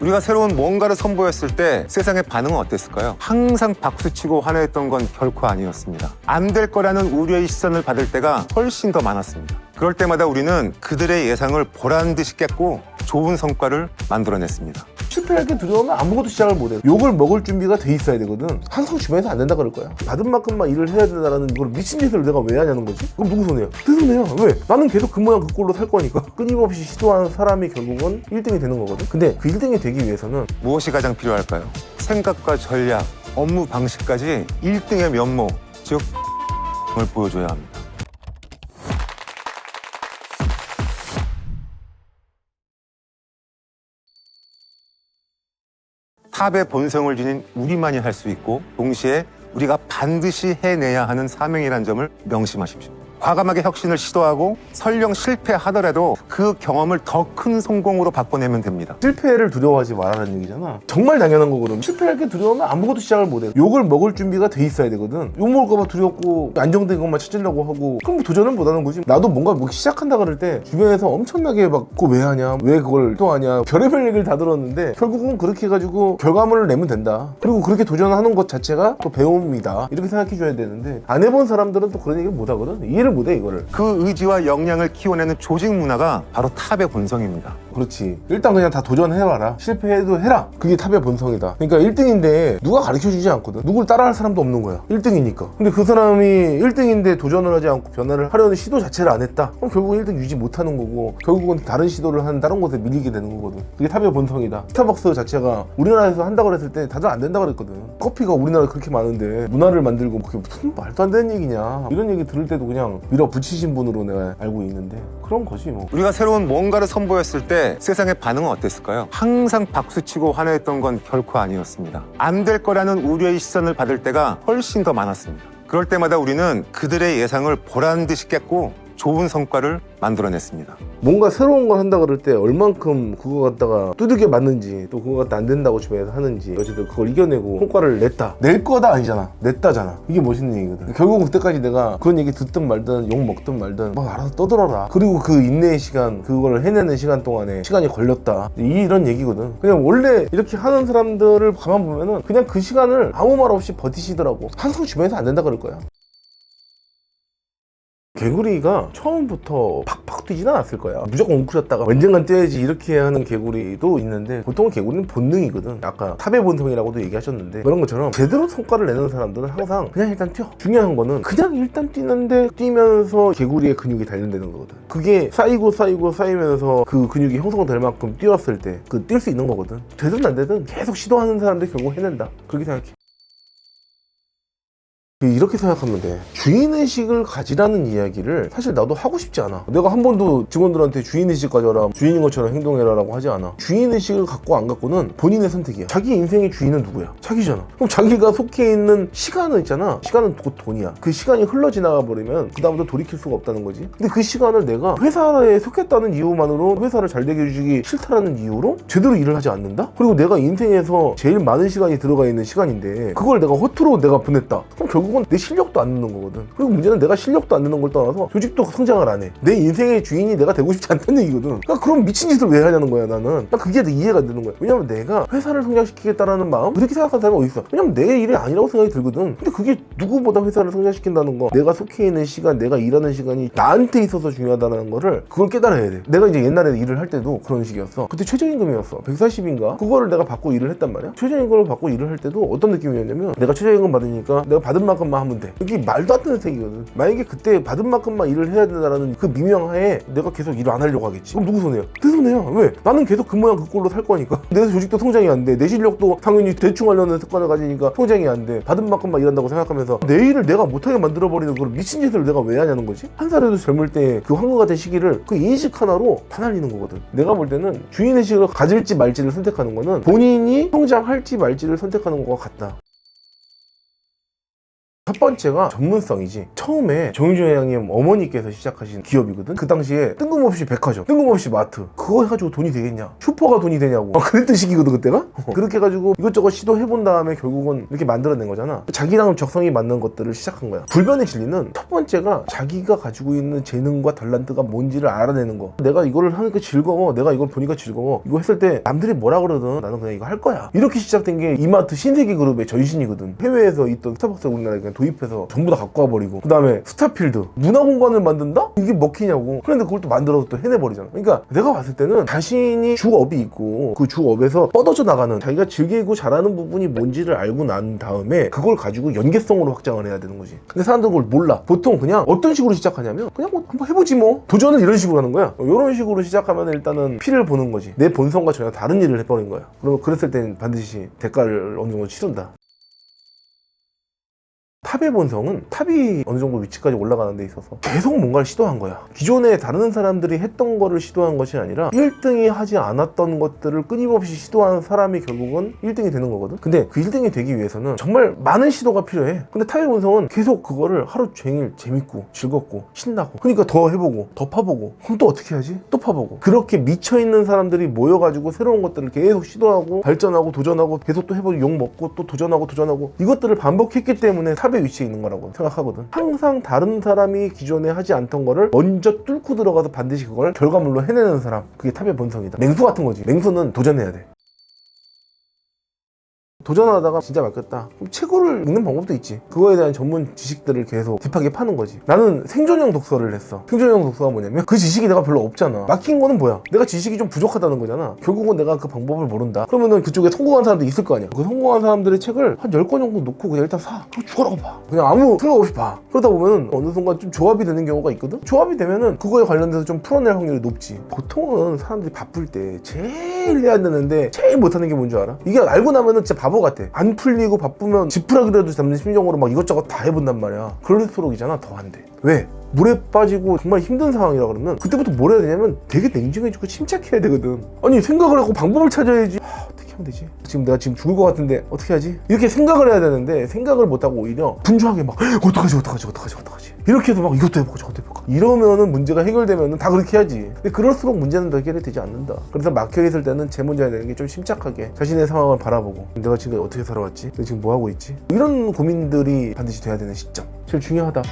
우리가 새로운 뭔가를 선보였을 때 세상의 반응은 어땠을까요? 항상 박수치고 환호했던 건 결코 아니었습니다. 안 될 거라는 우려의 시선을 받을 때가 훨씬 더 많았습니다. 그럴 때마다 우리는 그들의 예상을 보란 듯이 깼고 좋은 성과를 만들어냈습니다. 실패할 게 두려우면 아무것도 시작을 못해. 욕을 먹을 준비가 돼 있어야 되거든. 항상 주변에서 안 된다 그럴 거야. 받은 만큼만 일을 해야 된다는 이걸 미친 짓을 내가 왜 하냐는 거지? 그럼 누구 손해야? 내 손해야. 왜? 나는 계속 그 모양 그 꼴로 살 거니까. 끊임없이 시도하는 사람이 결국은 1등이 되는 거거든. 근데 그 1등이 되기 위해서는 무엇이 가장 필요할까요? 생각과 전략, 업무 방식까지 1등의 면모, 즉 을 보여줘야 합니다. 탑의 본성을 지닌 우리만이 할 수 있고 동시에 우리가 반드시 해내야 하는 사명이라는 점을 명심하십시오. 과감하게 혁신을 시도하고 설령 실패하더라도 그 경험을 더 큰 성공으로 바꿔내면 됩니다. 실패를 두려워하지 말라는 얘기잖아. 정말 당연한 거거든. 실패할 게 두려우면 아무것도 시작을 못해. 욕을 먹을 준비가 돼 있어야 되거든. 욕 먹을까봐 두렵고 안정된 것만 찾으려고 하고 그럼 뭐 도전을 못 하는 거지. 나도 뭔가 뭐 시작한다 그럴 때 주변에서 엄청나게 막 그거 왜 하냐, 왜 그걸 또 하냐, 별의별 얘기를 다 들었는데 결국은 그렇게 해가지고 결과물을 내면 된다. 그리고 그렇게 도전하는 것 자체가 또 배움이다. 이렇게 생각해 줘야 되는데 안 해본 사람들은 또 그런 얘기를 못 하거든. 이해를 못 해 이거를. 그 의지와 역량을 키워내는 조직 문화가 바로 탑의 본성입니다. 그렇지. 일단 그냥 다 도전해봐라. 실패해도 해라. 그게 탑의 본성이다. 그러니까 1등인데 누가 가르쳐주지 않거든. 누굴 따라할 사람도 없는 거야. 1등이니까. 근데 그 사람이 1등인데 도전을 하지 않고 변화를 하려는 시도 자체를 안 했다. 그럼 결국 1등 유지 못하는 거고 결국은 다른 시도를 하는 다른 곳에 밀리게 되는 거거든. 그게 탑의 본성이다. 스타벅스 자체가 우리나라에서 한다고 그랬을 때 다들 안 된다고 그랬거든. 커피가 우리나라에 그렇게 많은데 문화를 만들고 그게 무슨 말도 안 되는 얘기냐. 이런 얘기 들을 때도 그냥 밀어붙이신 분으로 내가 알고 있는데 그런 거지 뭐. 우리가 새로운 뭔가를 선보였을 때 세상의 반응은 어땠을까요? 항상 박수치고 환호했던 건 결코 아니었습니다. 안 될 거라는 우려의 시선을 받을 때가 훨씬 더 많았습니다. 그럴 때마다 우리는 그들의 예상을 보란 듯이 깼고 좋은 성과를 만들어냈습니다. 뭔가 새로운 걸 한다 그럴 때 얼만큼 그거 갖다가 두들겨 맞는지 또 그거 갖다 안 된다고 주변에서 하는지 어쨌든 그걸 이겨내고 성과를 냈다. 낼 거다 아니잖아. 냈다잖아. 이게 멋있는 얘기거든. 결국은 그때까지 내가 그런 얘기 듣든 말든 욕 먹든 말든 막 알아서 떠들어라. 그리고 그 인내의 시간 그거를 해내는 시간 동안에 시간이 걸렸다. 이런 얘기거든. 그냥 원래 이렇게 하는 사람들을 가만 보면은 그냥 그 시간을 아무 말 없이 버티시더라고. 항상 주변에서 안 된다 그럴 거야. 개구리가 처음부터 팍팍 뛰진 않았을 거야. 무조건 웅크렸다가 언젠간 뛰어야지 이렇게 하는 개구리도 있는데 보통은 개구리는 본능이거든. 아까 탑의 본성이라고도 얘기하셨는데 그런 것처럼 제대로 성과를 내는 사람들은 항상 그냥 일단 뛰어. 중요한 거는 그냥 일단 뛰는데 뛰면서 개구리의 근육이 단련되는 거거든. 그게 쌓이면서 그 근육이 형성될 만큼 뛰었을 때 그 뛸 수 있는 거거든. 되든 안 되든 계속 시도하는 사람들이 결국 해낸다. 그렇게 생각해. 이렇게 생각하면 돼. 주인의식을 가지라는 이야기를 사실 나도 하고 싶지 않아. 내가 한 번도 직원들한테 주인의식 가져라, 주인인 것처럼 행동해라 라고 하지 않아. 주인의식을 갖고 안 갖고는 본인의 선택이야. 자기 인생의 주인은 누구야? 자기잖아. 그럼 자기가 속해 있는 시간은 있잖아. 시간은 곧 돈이야. 그 시간이 흘러 지나가 버리면 그다음부터 돌이킬 수가 없다는 거지. 근데 그 시간을 내가 회사에 속했다는 이유만으로 회사를 잘 되게 해주기 싫다라는 이유로 제대로 일을 하지 않는다? 그리고 내가 인생에서 제일 많은 시간이 들어가 있는 시간인데 그걸 내가 허투루 내가 보냈다. 그럼 결국은 내 실력도 안 느는 거거든. 그리고 문제는 내가 실력도 안 느는 걸 떠나서 조직도 성장을 안 해. 내 인생의 주인이 내가 되고 싶지 않다는 얘기거든. 그러니까 그럼 미친 짓을 왜 하냐는 거야 나는. 그게 이해가 안 되는 거야. 왜냐면 내가 회사를 성장시키겠다라는 마음 그렇게 생각하는 사람이 어디 있어. 왜냐면 내 일이 아니라고 생각이 들거든. 근데 그게 누구보다 회사를 성장시킨다는 거, 내가 속해 있는 시간, 내가 일하는 시간이 나한테 있어서 중요하다는 거를 그걸 깨달아야 돼. 내가 이제 옛날에 일을 할 때도 그런 식이었어. 그때 최저임금이었어. 140인가? 그거를 내가 받고 일을 했단 말이야. 최저임금을 받고 일을 할 때도 어떤 느낌이었냐면 내가 최저임금 받으니까 내가 받은 만큼만 하면 돼. 이게 말도 안 되는 생이거든. 만약에 그때 받은 만큼만 일을 해야 된다는 그 미명하에 내가 계속 일을 안 하려고 하겠지. 그럼 누구 손해야? 내 손해야. 왜? 나는 계속 그 모양 그 꼴로 살 거니까. 내 조직도 성장이 안 돼. 내 실력도 당연히 대충 하려는 습관을 가지니까 성장이 안 돼. 받은 만큼만 일한다고 생각하면서 내 일을 내가 못하게 만들어버리는 그런 미친 짓을 내가 왜 하냐는 거지? 한 살에도 젊을 때 그 황금 같은 시기를 그 인식 하나로 다 날리는 거거든. 내가 볼 때는 주인의식을 가질지 말지를 선택하는 거는 본인이 성장할지 말지를 선택하는 것과 같다. 첫 번째가 전문성이지. 처음에 정유정 회장님 어머니께서 시작하신 기업이거든. 그 당시에 뜬금없이 백화점, 뜬금없이 마트, 그거 해가지고 돈이 되겠냐, 슈퍼가 돈이 되냐고 그랬던 시기거든 그때가. 그렇게 해가지고 이것저것 시도해본 다음에 결국은 이렇게 만들어낸 거잖아. 자기랑 적성이 맞는 것들을 시작한 거야. 불변의 진리는 첫 번째가 자기가 가지고 있는 재능과 탤런트가 뭔지를 알아내는 거. 내가 이거를 하니까 즐거워, 내가 이걸 보니까 즐거워, 이거 했을 때 남들이 뭐라 그러든 나는 그냥 이거 할 거야. 이렇게 시작된 게 이마트 신세계그룹의 전신이거든. 해외에서 있던 스타벅스 우리나라에 그냥 도입해서 전부 다 갖고 와버리고, 그 다음에 스타필드 문화공간을 만든다? 이게 먹히냐고. 그런데 그걸 또 만들어서 또 해내버리잖아. 그러니까 내가 봤을 때는 자신이 주업이 있고 그 주업에서 뻗어져 나가는, 자기가 즐기고 잘하는 부분이 뭔지를 알고 난 다음에 그걸 가지고 연계성으로 확장을 해야 되는 거지. 근데 사람들은 그걸 몰라. 보통 그냥 어떤 식으로 시작하냐면 그냥 뭐 한번 해보지 뭐, 도전은 이런 식으로 하는 거야. 이런 식으로 시작하면 일단은 피를 보는 거지. 내 본성과 전혀 다른 일을 해버린 거야. 그러면 그랬을 땐 반드시 대가를 어느 정도 치른다. 탑의 본성은 탑이 어느 정도 위치까지 올라가는 데 있어서 계속 뭔가를 시도한 거야. 기존에 다른 사람들이 했던 거를 시도한 것이 아니라 1등이 하지 않았던 것들을 끊임없이 시도한 사람이 결국은 1등이 되는 거거든. 근데 그 1등이 되기 위해서는 정말 많은 시도가 필요해. 근데 탑의 본성은 계속 그거를 하루 종일 재밌고 즐겁고 신나고, 그러니까 더 해보고 더 파보고, 그럼 또 어떻게 하지? 또 파보고. 그렇게 미쳐있는 사람들이 모여가지고 새로운 것들을 계속 시도하고 발전하고 도전하고 계속 또 해보고 욕먹고 또 도전하고 이것들을 반복했기 때문에 탑의 위치에 있는 거라고 생각하거든. 항상 다른 사람이 기존에 하지 않던 거를 먼저 뚫고 들어가서 반드시 그걸 결과물로 해내는 사람, 그게 탑의 본성이다. 맹수 같은 거지. 맹수는 도전해야 돼. 도전하다가 진짜 막혔다, 그럼 책을 읽는 방법도 있지. 그거에 대한 전문 지식들을 계속 딥하게 파는 거지. 나는 생존형 독서를 했어. 생존형 독서가 뭐냐면 그 지식이 내가 별로 없잖아. 막힌 거는 뭐야? 내가 지식이 좀 부족하다는 거잖아. 결국은 내가 그 방법을 모른다. 그러면은 그쪽에 성공한 사람도 있을 거 아니야. 그 성공한 사람들의 책을 한 10권 정도 놓고 그냥 일단 사. 그거 죽어라고 봐. 그냥 아무 생각 없이 봐. 그러다 보면은 어느 순간 좀 조합이 되는 경우가 있거든. 조합이 되면은 그거에 관련돼서 좀 풀어낼 확률이 높지. 보통은 사람들이 바쁠 때 제일 해야 되는데 제일 못하는 게 뭔 줄 알아? 이게 알고 나면은 진짜 바보 같아. 안 풀리고 바쁘면 지푸라기라도 잡는 심정으로 막 이것저것 다 해본단 말이야. 그럴수록이잖아 더 안 돼. 왜? 물에 빠지고 정말 힘든 상황이라 그러면 그때부터 뭘 해야 되냐면 되게 냉정해지고 침착해야 되거든. 아니 생각을 하고 방법을 찾아야지. 어떻게 하면 되지? 지금 내가 지금 죽을 것 같은데 어떻게 하지? 이렇게 생각을 해야 되는데 생각을 못하고 오히려 분주하게 막 어떡하지 이렇게 해서 막 이것도 해보고 저것도 해볼까, 이러면은 문제가 해결되면은 다 그렇게 해야지. 근데 그럴수록 문제는 더 해결이 되지 않는다. 그래서 막혀있을 때는 제일 먼저 해야 되는 게 좀 침착하게 자신의 상황을 바라보고, 내가 지금 어떻게 살아왔지? 내가 지금 뭐 하고 있지? 이런 고민들이 반드시 돼야 되는 시점, 제일 중요하다.